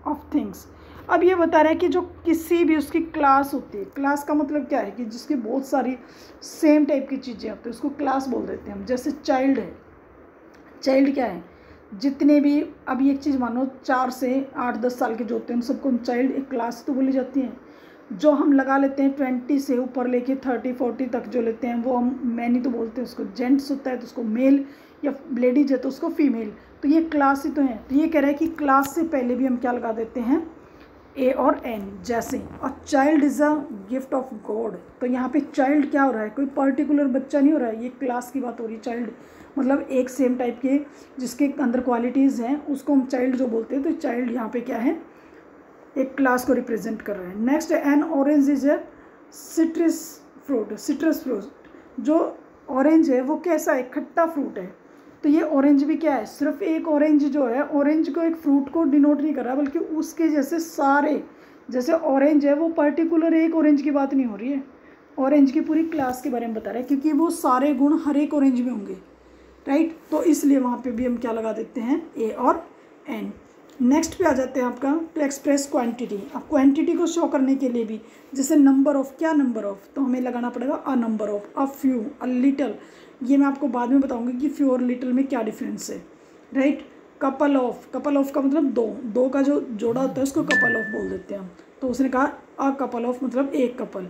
Of things. अब ये बता रहा है कि जो किसी भी उसकी क्लास होती है, क्लास का मतलब क्या है कि जिसकी बहुत सारी सेम टाइप की चीज़ें होती है उसको क्लास बोल देते हैं हम। जैसे चाइल्ड है, चाइल्ड क्या है, जितने भी, अभी एक चीज़ मानो 4 से 8-10 साल के जो होते हैं उन सबको चाइल्ड एक क्लास तो बोली जाती है। जो हम लगा लेते हैं 20 से ऊपर लेके 30-40 तक जो लेते हैं वो हम मैन ही तो बोलते हैं उसको। जेंट्स होता है तो उसको मेल, या लेडीज है तो उसको फीमेल। तो ये क्लास ही तो है। तो ये कह रहा है कि क्लास से पहले भी हम क्या लगा देते हैं, ए और एन। जैसे और child is a gift of God, तो यहाँ पे चाइल्ड क्या हो रहा है, कोई पर्टिकुलर बच्चा नहीं हो रहा है, ये क्लास की बात हो रही है। चाइल्ड मतलब एक सेम टाइप के जिसके अंदर क्वालिटीज़ हैं उसको हम चाइल्ड जो बोलते हैं। तो चाइल्ड यहाँ पे क्या है, एक क्लास को रिप्रेजेंट कर रहा है। नेक्स्ट है N orange is a citrus fruit. Citrus fruit, जो ऑरेंज है वो कैसा है, खट्टा फ्रूट है। तो ये ऑरेंज भी क्या है, सिर्फ एक ऑरेंज जो है, ऑरेंज को एक फ्रूट को डिनोट नहीं कर रहा बल्कि उसके जैसे सारे, जैसे ऑरेंज है वो पर्टिकुलर एक ऑरेंज की बात नहीं हो रही है, ऑरेंज की पूरी क्लास के बारे में बता रहा है, क्योंकि वो सारे गुण हर एक ऑरेंज में होंगे, राइट। तो इसलिए वहाँ पे भी हम क्या लगा देते हैं, ए और एन। नेक्स्ट पे आ जाते हैं आपका टू एक्सप्रेस क्वांटिटी। अब क्वांटिटी को शो करने के लिए भी, जैसे नंबर ऑफ, क्या नंबर ऑफ, तो हमें लगाना पड़ेगा a number of, a few, a little. ये मैं आपको बाद में बताऊंगी कि फ्यू और लिटल में क्या डिफरेंस है, right. Couple of, couple of का मतलब दो, दो का जो जोड़ा होता है उसको कपल ऑफ बोल देते हैं हम। तो उसने कहा अ कपल ऑफ मतलब एक कपल।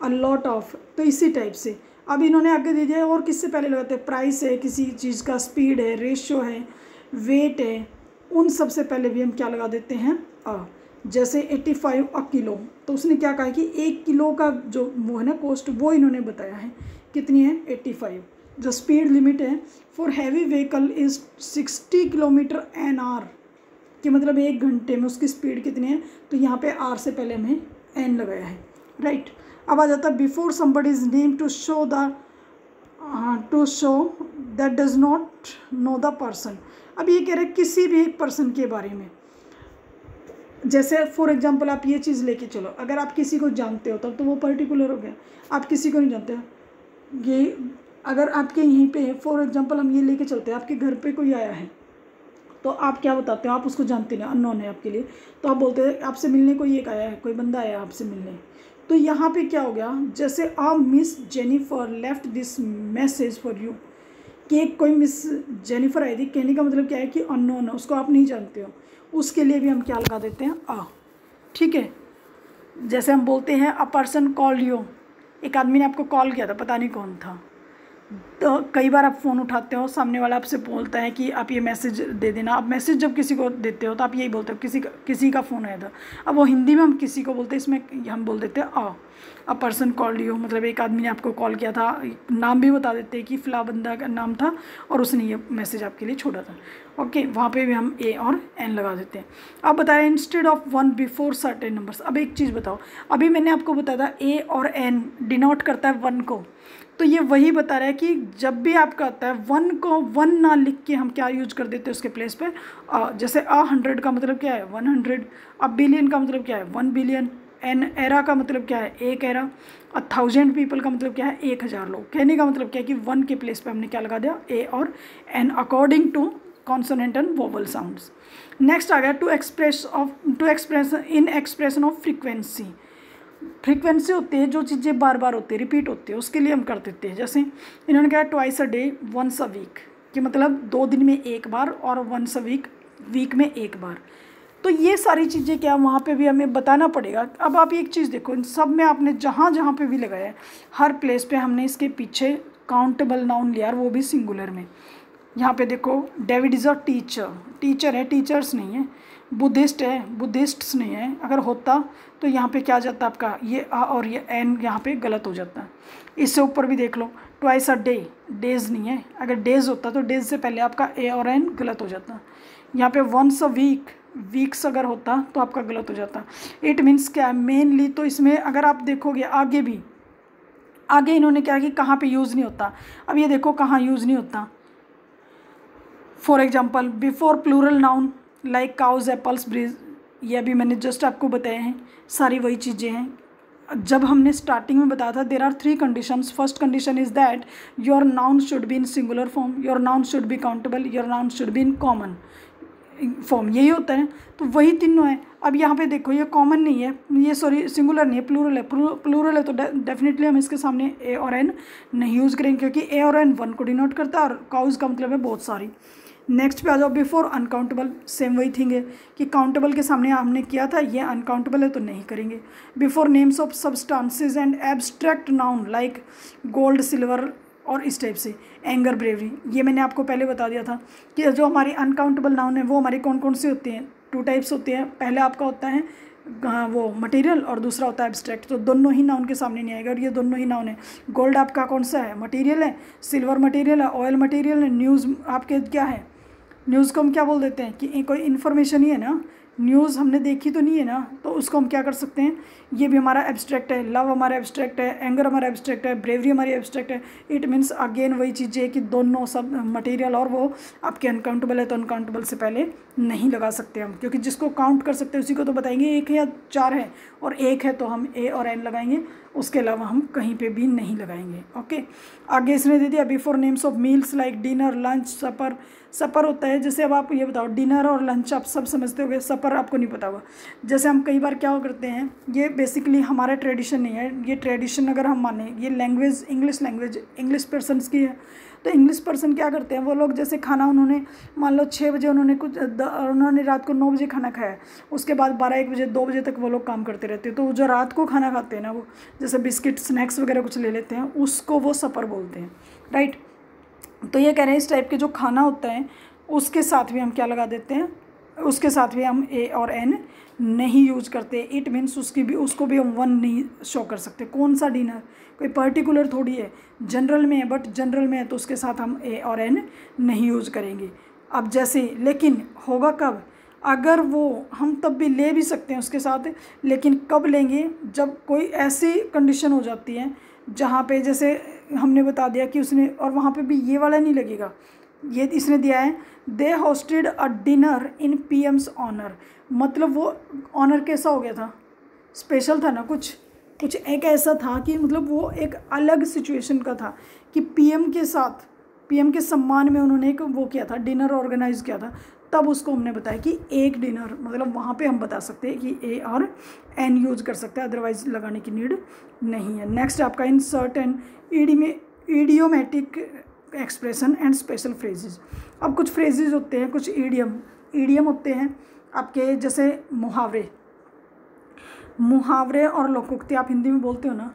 अ लॉट ऑफ, तो इसी टाइप से अब इन्होंने आगे दे दिया। और किससे पहले लगाते हैं, प्राइस है किसी चीज़ का, स्पीड है, रेशियो है, वेट है, उन सब से पहले भी हम क्या लगा देते हैं, अ। जैसे 85 अ किलो, तो उसने क्या कहा कि 1 किलो का जो वो है ना कॉस्ट, वो इन्होंने बताया है कितनी है, 85। जो स्पीड लिमिट है for heavy vehicle is 60 kilometre an hour, कि मतलब 1 घंटे में उसकी स्पीड कितनी है। तो यहाँ पे आर से पहले हमें एन लगाया है, राइट। अब आ जाता है before somebody is name to show that does not know the person. अब ये कह रहे हैं किसी भी एक पर्सन के बारे में। जैसे फॉर एग्जांपल आप ये चीज़ लेके चलो, अगर आप किसी को जानते हो तब तो वो पर्टिकुलर हो गया। आप किसी को नहीं जानते, ये अगर आपके यहीं पे है, फॉर एग्जांपल हम ये लेके चलते हैं, आपके घर पे कोई आया है तो आप क्या बताते हो, आप उसको जानते नहीं, अननोन है आपके लिए, तो आप बोलते हैं आपसे मिलने कोई एक आया है, कोई बंदा आया आपसे मिलने। तो यहाँ पे क्या हो गया, जैसे आ miss Jennifer left this message for you, कि एक कोई मिस जेनिफर आई थी, कहने का मतलब क्या है कि अननोन है, उसको आप नहीं जानते हो, उसके लिए भी हम क्या लगा देते हैं, आ, ठीक है। जैसे हम बोलते हैं अ पर्सन कॉल्ड यू, एक आदमी ने आपको कॉल किया था, पता नहीं कौन था। तो कई बार आप फ़ोन उठाते हो, सामने वाला आपसे बोलता है कि आप ये मैसेज दे देना। आप मैसेज जब किसी को देते हो तो आप यही बोलते हो किसी का फ़ोन आया था। अब वो हिंदी में हम किसी को बोलते हैं, इसमें हम बोल देते हैं अ पर्सन कॉल्ड यू, मतलब एक आदमी ने आपको कॉल किया था, नाम भी बता देते हैं कि फ़ला बंदा का नाम था और उसने ये मैसेज आपके लिए छोड़ा था, ओके। वहाँ पे भी हम ए और एन लगा देते हैं। अब बताया instead of 1 before certain numbers. अब एक चीज़ बताओ, अभी मैंने आपको बताया था ए और एन डिनोट करता है 1 को, तो ये वही बता रहा है कि जब भी आपका आता है 1 को 1 ना लिख के हम क्या यूज कर देते हैं उसके प्लेस पे, जैसे 100 का मतलब क्या है 100, अब बिलियन का मतलब क्या है 1 बिलियन, एन एरा का मतलब क्या है 1 एरा, 1000 पीपल का मतलब क्या है 1000 लोग। कहने का मतलब क्या है कि 1 के प्लेस पे हमने क्या लगा दिया, ए और an according to consonant and vowel sounds. Next आ गया to express in expression of frequency. Frequency होती है जो चीज़ें बार बार होती है, रिपीट होती है, उसके लिए हम कर देते हैं। जैसे इन्होंने कहा twice a day once a week, कि मतलब 2 दिन में 1 बार, और वंस अ वीक में 1 बार। तो ये सारी चीज़ें क्या वहाँ पे भी हमें बताना पड़ेगा। अब आप एक चीज़ देखो, इन सब में आपने जहाँ जहाँ पे भी लगाया है, हर प्लेस पे हमने इसके पीछे काउंटेबल नाउन लिया, वो भी सिंगुलर में। यहाँ पे देखो David is a teacher, teacher है, टीचर्स नहीं है। बुद्धिस्ट है, बुद्धिस्ट्स नहीं है। अगर होता तो यहाँ पे क्या जाता आपका, ये आ और ये एन यहाँ पे गलत हो जाता है। इससे ऊपर भी देख लो ट्वाइस अ डे, डेज नहीं है। अगर डेज होता तो डेज से पहले आपका ए और एन गलत हो जाता। यहाँ पे वंस अ वीक, वीक्स अगर होता तो आपका गलत हो जाता। इट मीन्स क्या है मेनली, तो इसमें अगर आप देखोगे आगे भी, आगे इन्होंने क्या कि कहाँ पे यूज़ नहीं होता। अब ये देखो कहाँ यूज़ नहीं होता। For example before plural noun like cows apples bridge, ये अभी मैंने जस्ट आपको बताए हैं, सारी वही चीज़ें हैं। जब हमने स्टार्टिंग में बताया था there are 3 conditions. First condition is that your noun should be in singular form, your noun should be countable, your noun should be in common. Form यही होता है, तो वही तीनों है। अब यहाँ पे देखो ये कॉमन नहीं है, ये सॉरी सिंगुलर नहीं है, प्लूरल है। प्लूरल है तो डेफिनेटली हम इसके सामने ए और एन नहीं यूज़ करेंगे, क्योंकि ए और एन वन को डिनोट करता है और काउज का मतलब है बहुत सारी। नेक्स्ट पे आ जाओ, बिफोर अनकाउंटेबल, सेम वही थिंग है कि काउंटेबल के सामने हमने किया था, ये अनकाउंटेबल है तो नहीं करेंगे। Before names of substances and abstract noun like gold, silver और इस टाइप से, एंगर, ब्रेवरी, ये मैंने आपको पहले बता दिया था कि जो हमारी अनकाउंटेबल नाउन है वो हमारी कौन कौन सी होती हैं, 2 टाइप्स होती हैं। पहले आपका होता है वो मटेरियल और दूसरा होता है एब्स्ट्रैक्ट, तो दोनों ही नाउन के सामने नहीं आएगा और ये दोनों ही नाउन है। गोल्ड आपका कौन सा है, मटेरियल है, सिल्वर मटेरियल है, ऑयल मटेरियल है, न्यूज़ आपके क्या है, न्यूज़ को हम क्या बोल देते हैं कि कोई इन्फॉर्मेशन ही है ना, न्यूज़ हमने देखी तो नहीं है ना, तो उसको हम क्या कर सकते हैं, ये भी हमारा एब्स्ट्रैक्ट है। लव हमारा एब्स्ट्रैक्ट है, एंगर हमारा एब्स्ट्रैक्ट है, ब्रेवरी हमारी एब्स्ट्रैक्ट है। इट मीन्स अगेन वही चीज़ है कि दोनों सब मटेरियल और वो आपके अनकाउंटेबल है, तो अनकाउंटेबल से पहले नहीं लगा सकते हम, क्योंकि जिसको काउंट कर सकते हैं उसी को तो बताएंगे, 1 है या 4 है, और 1 है तो हम ए और एन लगाएंगे, उसके अलावा हम कहीं पे भी नहीं लगाएंगे। ओके, आगे इसने दे दिया before names of meals like dinner, lunch, supper. Supper होता है, जैसे अब आप ये बताओ, डिनर और लंच आप सब समझते होगे, सपर आपको नहीं पता होगा। जैसे हम कई बार क्या करते हैं, ये बेसिकली हमारा ट्रेडिशन नहीं है, ये ट्रेडिशन अगर हम माने, ये लैंग्वेज इंग्लिश पर्सनस की है। तो इंग्लिश पर्सन क्या करते हैं, वो लोग जैसे खाना उन्होंने मान लो 6 बजे उन्होंने रात को 9 बजे खाना खाया, उसके बाद 12-1 बजे 2 बजे तक वो लोग काम करते रहते हैं। तो जो रात को खाना खाते हैं ना, वो जैसे बिस्किट स्नैक्स वगैरह कुछ ले लेते हैं, उसको वो सपर बोलते हैं, राइट। तो ये कह रहे हैं इस टाइप के जो खाना होता है उसके साथ भी हम क्या लगा देते हैं, उसके साथ भी हम ए और एन नहीं यूज करते। इट मीन्स उसको भी हम 1 नहीं शो कर सकते। कौन सा डिनर, कोई पर्टिकुलर थोड़ी है, जनरल में है, बट जनरल में है तो उसके साथ हम ए और एन नहीं यूज करेंगे। अब जैसे, लेकिन होगा कब, अगर वो हम तब भी ले भी सकते हैं उसके साथ, लेकिन कब लेंगे, जब कोई ऐसी कंडीशन हो जाती है जहाँ पे जैसे हमने बता दिया कि उसने, और वहाँ पे भी ये वाला नहीं लगेगा, ये इसने दिया है they hosted a dinner in PM's honour, मतलब वो ऑनर कैसा हो गया था, स्पेशल था ना, कुछ एक ऐसा था कि मतलब वो एक अलग सिचुएशन का था कि पीएम के साथ, पीएम के सम्मान में उन्होंने एक वो किया था, डिनर ऑर्गेनाइज किया था, तब उसको हमने बताया कि एक डिनर, मतलब वहाँ पे हम बता सकते हैं कि ए और एन यूज कर सकते हैं, अदरवाइज लगाने की नीड नहीं है। नेक्स्ट आपका insert and idiomatic expression and special phrases. अब कुछ फ्रेजेस होते हैं, कुछ ईडियम होते हैं आपके, जैसे मुहावरे और लोकोक्ति, आप हिंदी में बोलते हो ना,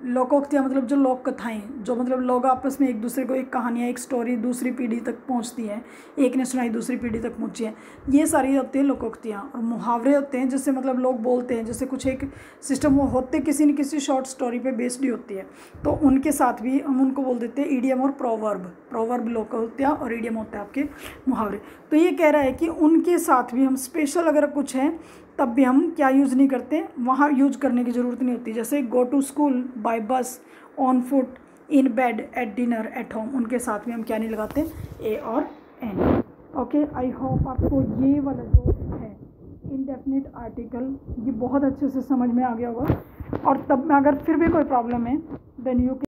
लोकोक्तियाँ मतलब जो लोक कथाएँ, जो मतलब लोग आपस में एक दूसरे को एक कहानियाँ, एक स्टोरी दूसरी पीढ़ी तक पहुंचती है, एक ने सुनाई दूसरी पीढ़ी तक पहुंची है, ये सारी होती है लोकोक्तियाँ। और मुहावरे होते हैं जिससे मतलब लोग बोलते हैं, जैसे कुछ एक सिस्टम वो होते किसी न किसी शॉर्ट स्टोरी पे बेस्ड ही होती है, तो उनके साथ भी हम उनको बोल देते हैं ईडियम और प्रोवर्ब लोकोक्तियाँ, और ईडियम होता है आपके मुहावरे। तो ये कह रहा है कि उनके साथ भी हम स्पेशल अगर कुछ है तब भी हम क्या यूज़ नहीं करते, वहाँ यूज करने की ज़रूरत नहीं होती। जैसे गो टू स्कूल, बाय बस, on foot, in bed, at dinner, at home, उनके साथ में हम क्या नहीं लगाते, ए और एन। ओके, आई होप आपको ये वाला जो है इनडेफिनिट आर्टिकल ये बहुत अच्छे से समझ में आ गया होगा। और तब में अगर फिर भी कोई प्रॉब्लम है देन यू